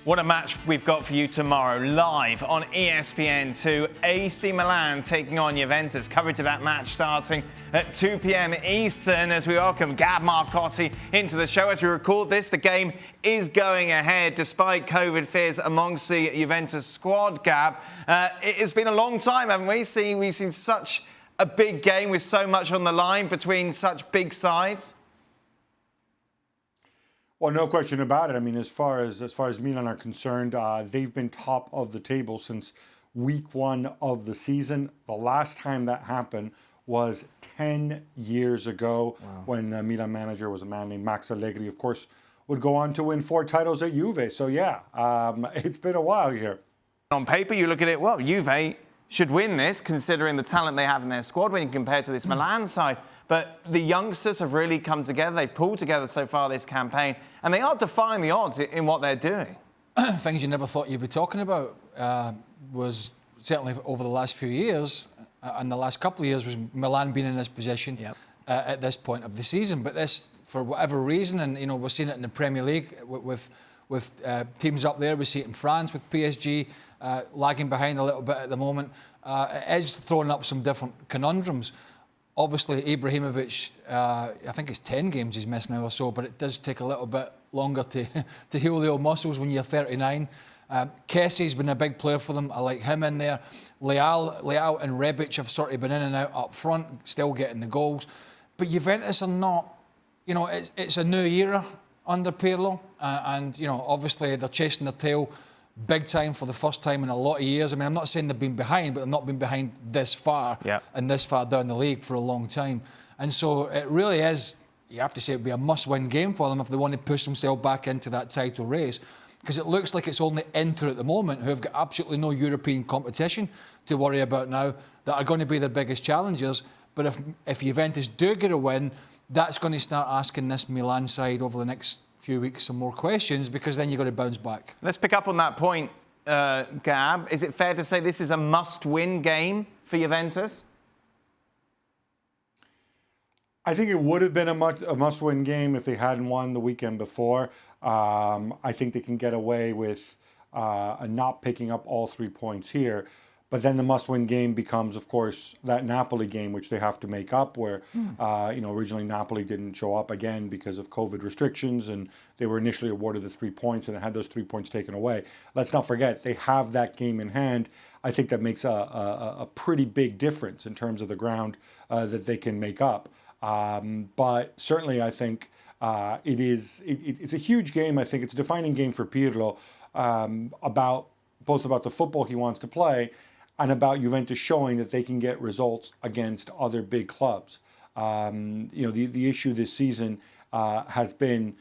What a match we've got for you tomorrow, live on ESPN2. AC Milan taking on Juventus. Coverage of that match starting at 2 p.m. Eastern as we welcome Gab Marcotti into the show. As we record this, the game is going ahead despite COVID fears amongst the Juventus squad, Gab. It has been a long time, haven't we? We've seen such a big game with so much on the line between such big sides. Well, no question about it. I mean, as far as Milan are concerned, they've been top of the table since week 1 of the season. The last time that happened was 10 years ago. Wow. When the Milan manager was a man named Max Allegri, of course, would go on to win 4 titles at Juve. So, yeah, it's been a while here. On paper, you look at it, well, Juve should win this, considering the talent they have in their squad when you compare to this Milan side. But the youngsters have really come together. They've pulled together so far this campaign, and they are defying the odds in what they're doing. Things you never thought you'd be talking about was certainly over the last few years, and the last couple of years was Milan being in this position at this point of the season. But this, for whatever reason, and you know we're seeing it in the Premier League with teams up there. We see it in France with PSG lagging behind a little bit at the moment. It is throwing up some different conundrums. Obviously, Ibrahimovic, I think it's 10 games he's missed now or so, but it does take a little bit longer to heal the old muscles when you're 39. Kessie's been a big player for them. I like him in there. Leao and Rebic have sort of been in and out up front, still getting the goals. But Juventus are not, you know, it's a new era under Pirlo. And, you know, obviously they're chasing their tail big time for the first time in a lot of years. I mean, I'm not saying they've been behind, but they've not been behind this far and this far down the league for a long time. And so it really is, you have to say, it would be a must-win game for them if they want to push themselves back into that title race. Because it looks like it's only Inter at the moment, who have got absolutely no European competition to worry about now, that are going to be their biggest challengers. But if Juventus do get a win, that's going to start asking this Milan side over the next few weeks some more questions, because then you've got to bounce back. Let's pick up on that point, Gab. Is it fair to say this is a must-win game for Juventus? I think it would have been a must-win game if they hadn't won the weekend before. I think they can get away with not picking up all 3 points here. But then the must-win game becomes, of course, that Napoli game, which they have to make up, where, originally Napoli didn't show up again because of COVID restrictions, and they were initially awarded the 3 points and had those 3 points taken away. Let's not forget, they have that game in hand. I think that makes a pretty big difference in terms of the ground that they can make up. But certainly, I think it's a huge game. I think it's a defining game for Pirlo, both about the football he wants to play and about Juventus showing that they can get results against other big clubs. The issue this season has been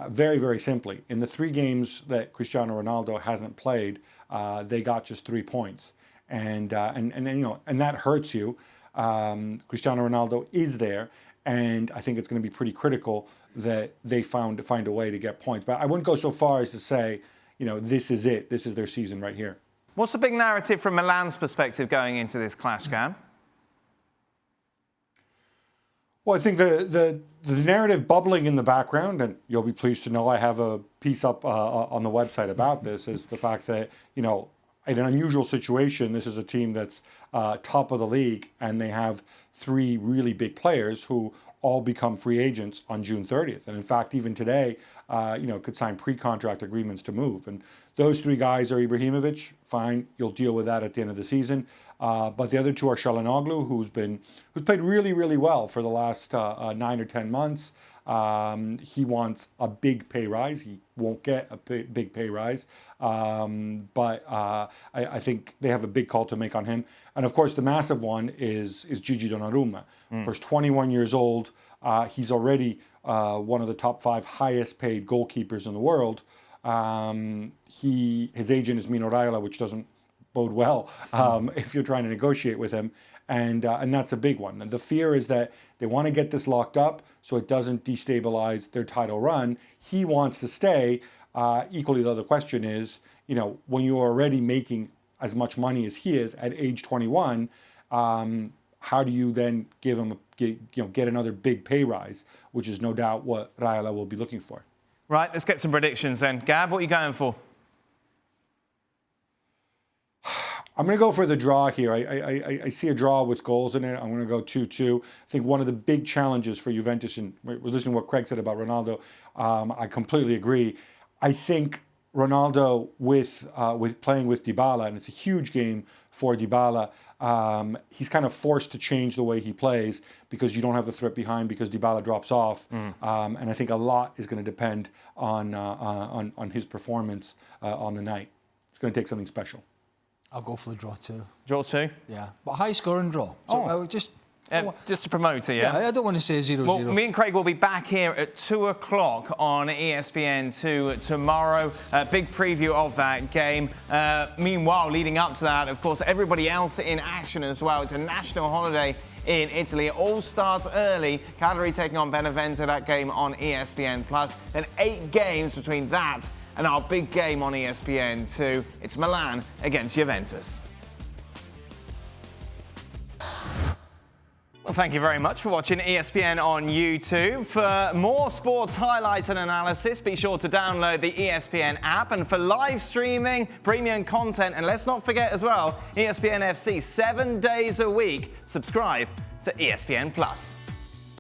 very, very simply, in the 3 games that Cristiano Ronaldo hasn't played, they got just 3 points, and that hurts you. Cristiano Ronaldo is there, and I think it's going to be pretty critical that they find a way to get points. But I wouldn't go so far as to say, this is it. This is their season right here. What's the big narrative from Milan's perspective going into this clash, Gab? Well, I think the narrative bubbling in the background, and you'll be pleased to know I have a piece up on the website about this, is the fact that, in an unusual situation, this is a team that's top of the league, and they have 3 really big players who all become free agents on June 30th. And in fact, even today, could sign pre-contract agreements to move. And those 3 guys are Ibrahimovic, fine, you'll deal with that at the end of the season. But the other 2 are Çalhanoğlu, who's played really, really well for the last 9 or 10 months. He wants a big pay rise. He won't get a big pay rise. But I think they have a big call to make on him. And of course, the massive one is Gigi Donnarumma. Of course, 21 years old. He's already one of the top 5 highest paid goalkeepers in the world. His agent is Mino Raiola, which doesn't bode well if you're trying to negotiate with him. And that's a big one. And the fear is that they want to get this locked up so it doesn't destabilize their title run. He wants to stay. Equally, the other question is, when you're already making as much money as he is at age 21, how do you then get another big pay rise, which is no doubt what Raiola will be looking for. Right, let's get some predictions then. Gab, what are you going for? I'm going to go for the draw here. I see a draw with goals in it. I'm going to go 2-2. I think one of the big challenges for Juventus, and we're listening to what Craig said about Ronaldo, I completely agree. I think Ronaldo with playing with Dybala, and it's a huge game for Dybala, he's kind of forced to change the way he plays because you don't have the threat behind because Dybala drops off. And I think a lot is going to depend on his performance on the night. It's going to take something special. I'll go for the draw too. Draw 2? Yeah, but high scoring draw. So just to promote it, yeah? I don't want to say 0-0. Well, me and Craig will be back here at 2 o'clock on ESPN2 tomorrow. Big preview of that game. Meanwhile, leading up to that, of course, everybody else in action as well. It's a national holiday in Italy. It all starts early. Cagliari taking on Benevento, that game on ESPN+. Then 8 games between that and our big game on ESPN2. It's Milan against Juventus. Well, thank you very much for watching ESPN on YouTube. For more sports highlights and analysis, be sure to download the ESPN app. And for live streaming, premium content, and let's not forget as well, ESPN FC 7 days a week. Subscribe to ESPN+.